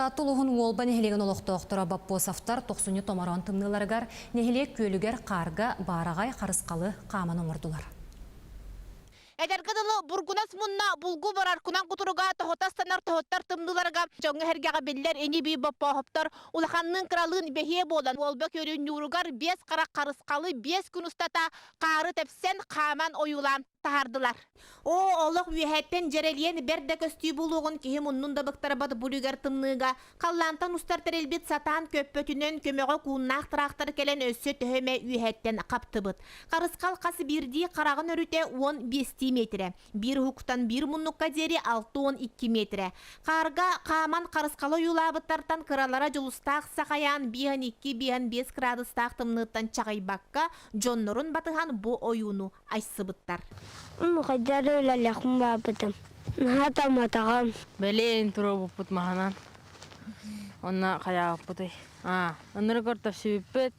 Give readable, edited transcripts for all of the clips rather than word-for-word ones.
Тулуғын олба нехелеген олықтоқтыра баппосафтар 90 томаран тымныларыгар нехелек көлігер қарға барағай қарысқалы қамын омырдылар. Эдергадылы бургунас мунна булгу барар кунан кутуруга тохотастанар тохоттар тымдыларга жоңы хергага биллер эни би баппахоптар улаханнын кралын бехе болан олба көрүн юругар 5 кара карыскалы 5 күн устата кары тепсен каман оюлан тахардылар. О олық үйәттен жерелиен берде көстүй булуғын кихи мұннун да бұқтарабады бұлігер тымныға. Қаллантан ұстар тәрелбет сатан көппөтінен көмеғі куыннақ трактор келен өссі төһөме үйәттен қаптыбыт. Қарысқал қасы бірді қарағын өріте 15 метрі. Бір хуқтан бір мұнныққа дері 6-12 метрі. Қарға қаман қарысқалы юлабыттартан қыралара жылыстақ сақаян 1-2-5 градустақ тымныттан чағайбаққа жоннырын батыған бұ ойуну айсыбыттар. Мухаджар өләләхім бабыдым. Нағата матағам. Бәлейін тұру бұппыт мағанан. Онна қаяғы бұтай. Оннары көртіп сөйіппет.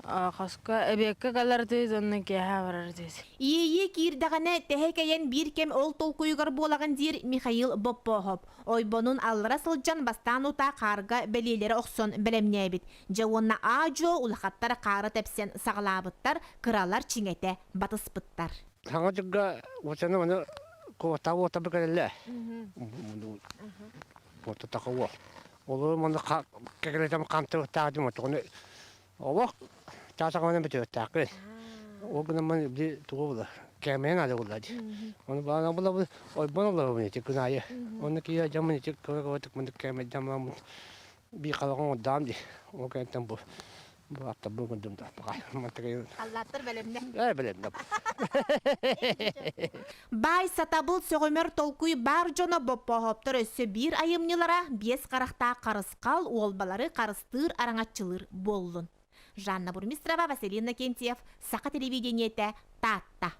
Қасқа әбекке қалар дейіз, онна кеға барар дейіз. Ие кирдағаны тәхекейен бір кем ол толкуйғар болағын дер Михаил Боппохоп. Ойбонун аллара сылжан бастан ұта қарға бәлелері оқсон білемнебет. Жауынна ажо ұлақаттар қары тәпсен сағылабыттар, қыралар чиңете батыспыттар. Хаңа жүгға өтсені оны қуаттағы ота бір кәрелі. Ота тақуы. Олы мұны кәкелетім қамтыр ұттағым өті. Олық тасақымынан біті өттәқі. Ол күні мұны бір тұғы бұлы. Кәмейін ады бұлады. Оны бағана бұлы ойбон олығы бұны тек күн айы. Оны кейі жамын тек көрігі өтік мұны кәмей жамын бір қалаған ұддам де. Ол кәнттен бұл. Bu hafta bugün dümdüz. Allah'tır belimde. Belimde. Bay satabıl sögömer tolkuy bar jona boppohoptur össü bir ayımnılara 5 qaraqta qarısqal olbaları qarыстыр arаңatçılır bollun. Жанна Бурмистрова, Василина Кентьев, Сақа телевидениете, Татта.